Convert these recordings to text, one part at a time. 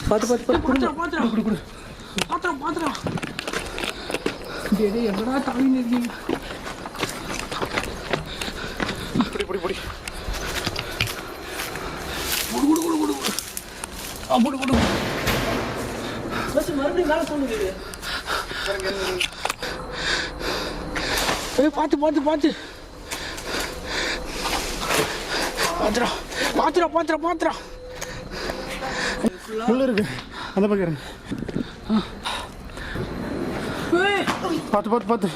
பார்த்து பார்த்து பார்த்து பாத்திரம் எங்கடா தாவின்னு இருக்கீங்க? புடி மறுபடியும் மேலே போகுது. பார்த்து பாத்திரம் உள்ள இருக்கு. அந்த பக்கம் இருங்க. பார்த்து வா பார்த்து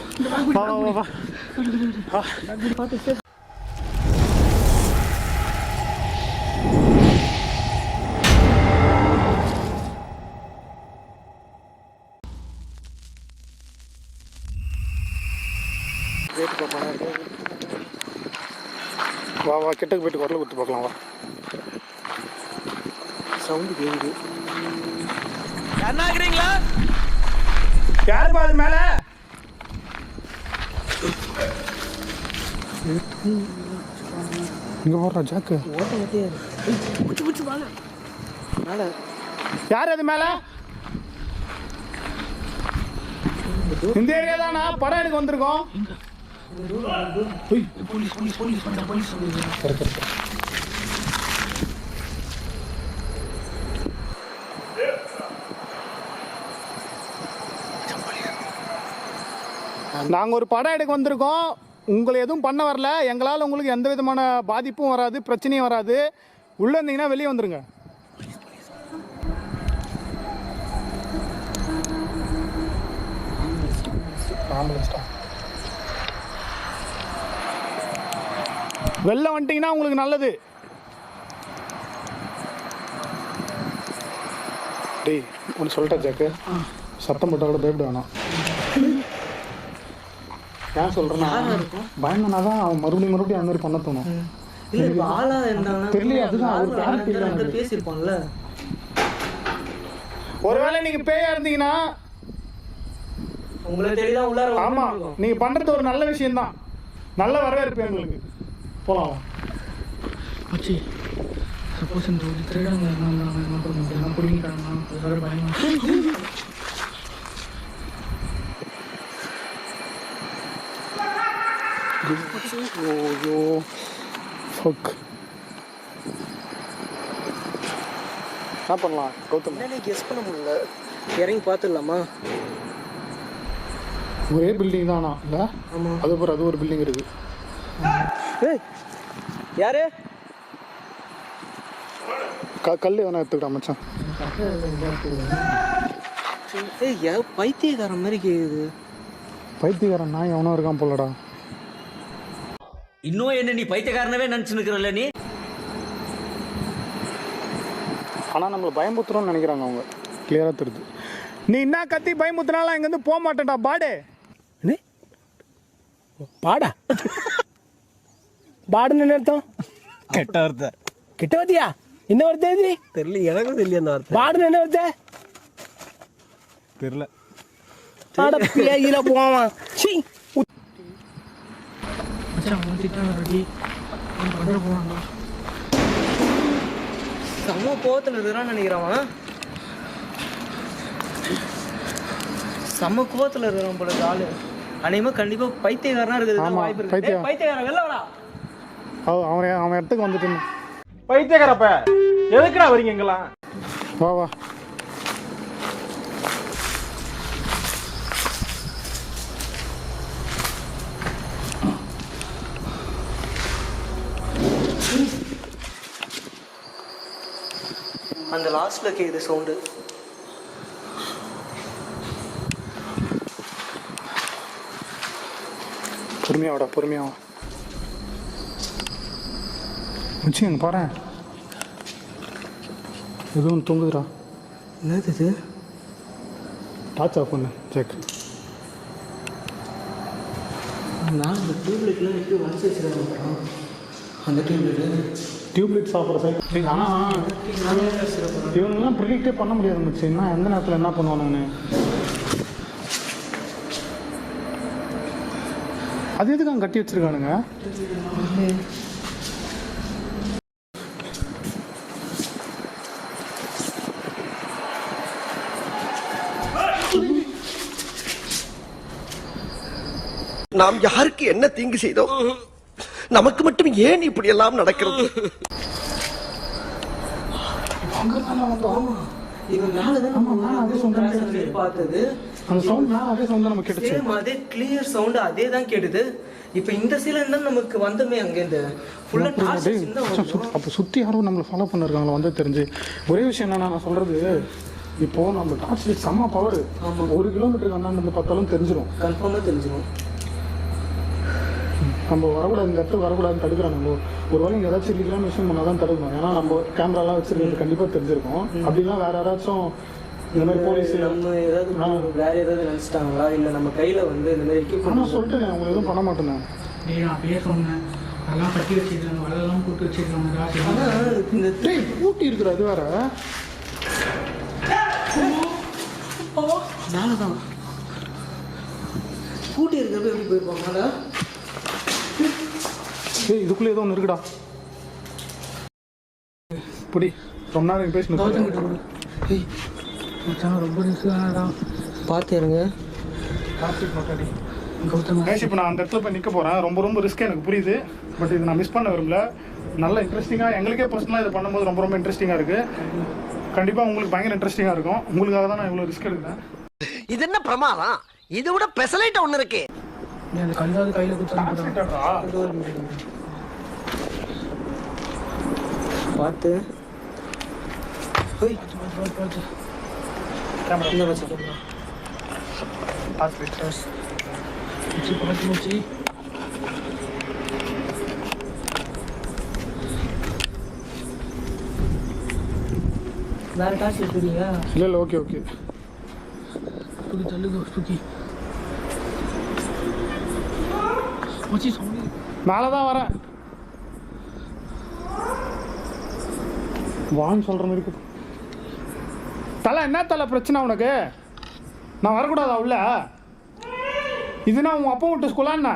வா கிட்டக்கு போயிட்டு குரலை கொடுத்து பார்க்கலாம். வா சவுண்டு கேக்குது. என்ன ஆகுறீங்களா? யார் பாது மேல? இங்க போடுறா ஜாக்கு. மேல யார் அது மேல? இந்த ஏரியா தானா? படம் எடுக்க வந்திருக்கோம். நாங்கள் ஒரு படம் எடுக்க வந்திருக்கோம். உங்களை எதுவும் பண்ண வரல. எங்களால் உங்களுக்கு எந்த விதமான பாதிப்பும் வராது, பிரச்சனையும் வராது. உள்ளே இருந்தீங்கன்னா வெளியே வந்துருங்க. வெளில வந்துட்டீங்கன்னா உங்களுக்கு நல்லது. டேய் ஒன்று சொல்லிட்டேன் ஜாக்கு, சத்தம் போட்டால் கூட பயப்பட வேணாம். ஏன் சொல்கிறேன்னா பயந்தனா தான் அவன் மறுபடியும் அந்த மாதிரி பண்ண தோணும். தெரியல, அதுதான் பேசியிருப்பான்ல. ஒருவேளை நீங்கள் பேயா இருந்தீங்கன்னா உங்களை தெரியல உள்ளார. ஆமாம், நீங்கள் பண்ணுறது ஒரு நல்ல விஷயம்தான். நல்ல வரவேற்பு எங்களுக்கு. போகலாம். ஆச்சு சப்போஸ் இந்த ஒரு திருடங்க என்ன பண்ண முடியும்? பிடிங்கிட்டாங்கன்னா பயமா. OYO fuck. என்ன பண்ணலாம் கௌதம்? கெஸ் பண்ண முடியல. இறங்கி பார்த்துடலாமா? ஒரே பில்டிங் தானா? இல்லை ஆமாம், அது ஒரு பில்டிங் இருக்கு. ஏய் யாரு? கல் வேணா எடுத்துக்கிட்டா மச்சான். ஏய் பைத்தியக்காரன் மாதிரி கேக்குது. பைத்தியக்காரன் நான் எவனோ இருக்கான் போலடா. இன்னும் என்ன நீ பைத்தியக்காரனவே நினச்சுன்னுக்கிறல்ல நீ? ஆனால் நம்மளை பயமுத்துறோம்னு நினைக்கிறாங்க அவங்க. கிளியராக தெரியுது. நீ என்ன கத்தி பயமுத்துனாலும் இங்கேருந்து போக மாட்டேன்டா. பாடு பாடா பாடுன்னு என்ன அர்த்தம்? கெட்ட வார்த்தை. கிட்ட வத்தியா? என்ன வார்த்தை இது? தெரியல, எனக்கும் தெரியல அந்த வார்த்தை. பாடுன்னு என்ன வார்த்தை? தெரியல. பாட போவான். சம கோவத்தில் இருக்கிறான்னு நினைக்கிறான். செம்ம கோவத்தில் இருக்கிறான் போல ஆளு. அனைமா கண்டிப்பா பைத்தியக்காரனா இருக்குது வாய்ப்பு இருக்கு. பைத்தியக்காரன் வெளில வரா. அவன் இடத்துக்கு வந்துட்டு. பைத்தியக்காரப்ப எதுக்குடா வரீங்க எங்கெல்லாம்? வா அந்த லாஸ்ட்ல கேக்குது சவுண்டு. பொறுமையா வச்சு எங்க பாரு. எதுவும் தூங்குதுடா. என்னது இது? டார்ச் ஆஃப் பண்ணு செக். நான் அந்த டியூப்லைட்லாம் எப்படி வச்சு வச்சுருக்காங்க. அந்த டியூப்லைட் சாப்பிட்ற சைக்கிள். ஆனால் இவங்கெல்லாம் ப்ரிடிக்டே பண்ண முடியாது மச்சி. என்ன எந்த நேரத்தில் என்ன பண்ணுவானுங்கன்னு. அது எதுக்கு அங்கே கட்டி வச்சிருக்கானுங்க? நாம் யாருக்கு என்ன தீங்கு செய்தோம்? நமக்கு மட்டும் ஏன் இப்படி எல்லாம் நடக்கிறது? இவன் மேலதான் நம்ம பார்த்தது. அந்த சவுண்ட் அதே சவுண்ட் தான் நமக்கு கேட்டுச்சு. சேம் அதே கிளியர் சவுண்ட் அதே தான் கேட்டுது. இப்போ இந்த சீலன் தான் நமக்கு வந்தமே அங்கேருந்து ஃபுல்லாக டார்ச். அப்போ சுற்றி யாரும் நம்மளை ஃபாலோ பண்ணிருக்காங்களா வந்து தெரிஞ்சு. ஒரே விஷயம் என்னன்னா நான் சொல்றது, இப்போ நம்ம டார்ச் லைட் செம்ம பவர். 1 கிலோமீட்டருக்கு அண்ணாந்து பார்த்தாலும் தெரிஞ்சிடும், கன்ஃபார்மாக தெரிஞ்சிடும். நம்ம வரக்கூடாது, இந்த இடத்துக்கு வரக்கூடாதுன்னு தடுக்கிறாங்க. ஒரு வேளை இங்கே ஏதாச்சும் இல்லீகலான விஷயம் பண்ணால் தான் தடுக்கணும். ஏன்னா நம்ம கேமராலாம் வச்சிருக்கிறது கண்டிப்பாக தெரிஞ்சிருக்கும். அப்படிலாம் வேற யாராச்சும் இந்த மாதிரி போலீஸ் நம்ம ஏதாவது வேற ஏதாவது நினச்சிட்டாங்களா, இல்லை நம்ம கையில் வந்து இந்த மாதிரி ஆனால் சொல்லிட்டு அவங்க எதுவும் பண்ண மாட்டேன். நான் அப்படியே சொன்னேன், அதெல்லாம் கட்டி வச்சிருக்காங்க, வலையெல்லாம் போட்டு வச்சிருக்காங்க. இந்த பூட்டி இருக்கிற அது வேற மேலதான் கூட்டி இருக்கிறப்ப எப்படி போயிருப்பாங்க? இதுக்குள்ளே ஏதோ ஒன்று இருக்குடா. புடி ரொம்ப நேரம் பேசணும். ரொம்ப ரிஸ்க்கானடா, பார்த்து இருங்க. இப்போ நான் அந்த இடத்துல போய் நிற்க போகிறேன். ரொம்ப ரொம்ப ரிஸ்க் எனக்கு புரியுது. பட் இது நான் மிஸ் பண்ண விரும்பல. நல்லா இன்ட்ரெஸ்டிங்காக எங்களுக்கே பர்சனலாக இது பண்ணும்போது ரொம்ப ரொம்ப இன்ட்ரெஸ்டிங்காக இருக்குது. கண்டிப்பாக உங்களுக்கு பயங்கர இன்ட்ரெஸ்டிங்காக இருக்கும். உங்களுக்காக தான் நான் இவ்வளோ ரிஸ்க் எடுக்கிறேன். இது என்ன பிரமாதம்? இது விட பெசலைட் ஒண்ணு இருக்கு. அந்த கல்லாவது கையில் கொடுத்து பார்த்து வேற டார்ச் எடுத்துறீங்க? இல்லை ஓகே ஓகே. தூக்கி தள்ளுங்க, தூக்கி வச்சு சொல்லி மேலே தான் வரேன். வான்னு சொல்கிற மாதிரி இருக்குது. தலை என்ன தலை பிரச்சனை உனக்கு? நான் வரக்கூடாதா உள்ள? இதுனா உன் அப்பா விட்டு ஸ்கூலா என்ன?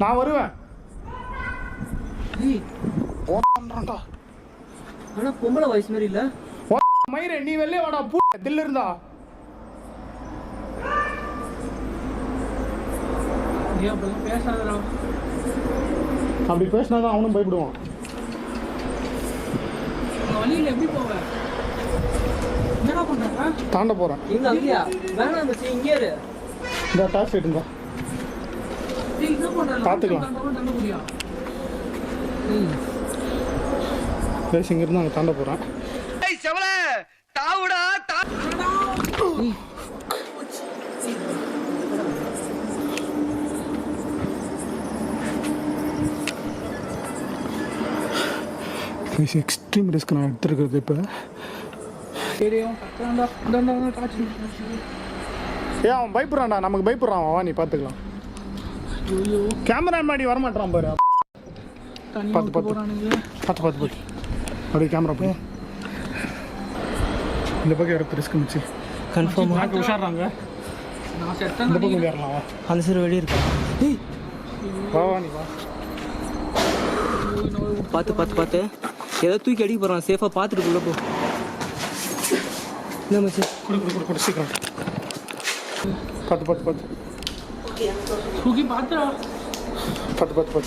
நான் வருவேன். ஓடாண்டா. ஆனால் பொம்பளை வயசு மாதிரி இல்லை. மயிரே நீ வெளியே வாடா பூ தில்லு இருந்தா. அப்படிலாம் பேசாதடா. அப்படி பேசினாதான் அவனும் பயப்படுவான். வழியில் எப்படி போவேன்? என்னடா பண்ணுறா? தாண்ட போகிறேன். எங்க அங்கேயா? வேணாம் மச்சி, இங்கே இரு. இந்த டாக்ஸ் இருந்தா என்ன பண்ணுறேன்? பார்த்துக்கலாம். தள்ள முடியா? பேசி இங்கிருந்து அங்கே தாண்ட போகிறேன். எக்ஸ்ட்ரீம் ரிஸ்க் நான் எடுத்துருக்கிறது. இப்போ தெரியும் கத்தாண்டா. இந்த டார்ச் அவன் பயப்படுறான்டா, நமக்கு பயப்படுறான். வா நீ பார்த்துக்கலாம். கேமரா மாடி வரமாட்டான் பாரு. பார்த்து பார்த்து அப்படியே கேமரா போய் இந்த பக்கம் எடுத்து ரிஸ்க் மிச்சு கன்ஃபார்ம் நாக்கு உஷாடுறாங்க. நான் செத்தேன். இந்த பக்கம் ஏறலாம். வா அந்த சைடு வெளியே இருக்கா? வா வா நீ வா. பார்த்து ஏதோ தூக்கி அடிக்க போகிறான். சேஃபாக பார்த்துட்டு உள்ள போ. என்ன மச்சி? கொடு சீக்கிரம். பார்த்து தூக்கி பார்த்துடா. பார்த்து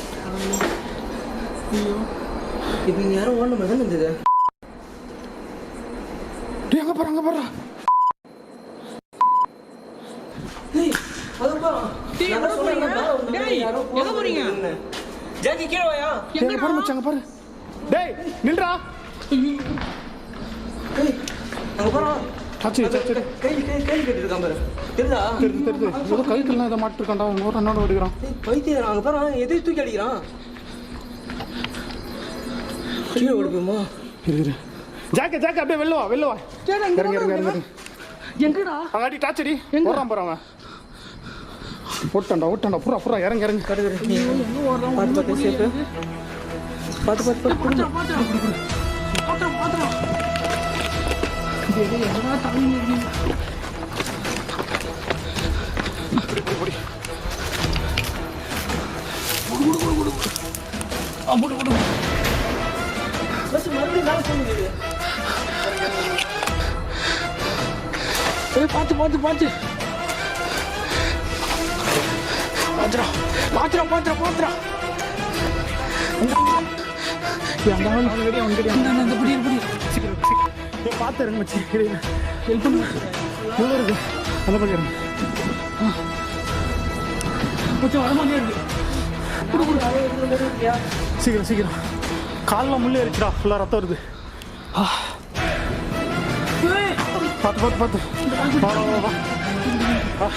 இப்போ இங்கே யாரும் ஓடணும் மாதிரி தான் இருந்தது. அங்கே போகிறா. ஜாக்கி கீழே வாயா. எங்க பாரு மச்சான், அங்க பாரு. டேய் நில்றா. அங்க போறா. சரி கை கட்டிட்டு இருக்கான் பாரு. தெரியுதா? தெரியுது. ஏதோ கைக்கெல்லாம் ஏதோ மாட்டிருக்கான்டா. இன்னொரு அண்ணோட ஓடிக்கிறான். பைத்தியம். அங்க பாரு, எதை தூக்கி அடிக்கிறான். கீழே ஓடிப்போமா? இரு ஜாக்கே அப்படியே வெளில வா. இறங்க. எங்கடா? அங்காடி டார்ச் அடி. போறான் பாரு அவன். ஓட்டாண்டா புறா இறங்க. பார்த்து சேஃபு. பார்த்து என்னடா தள்ளி பார்த்து வந்துடா. பாத்துடா பாத்துடா பாத்துடா அந்த புடி பார்த்து இருங்க மச்சி ஹெல்ப் பண்ணு எவ்வளோ இருக்கு அதை பார்க்குறேன் கொஞ்சம் வரமாதிரியே இருக்கு சீக்கிரம் சீக்கிரம் காலில் முள்ளே இருந்துச்சுடா ஃபுல்லாக ரத்தம் வருது பார்த்து பார்த்து பார்த்து வா வா வா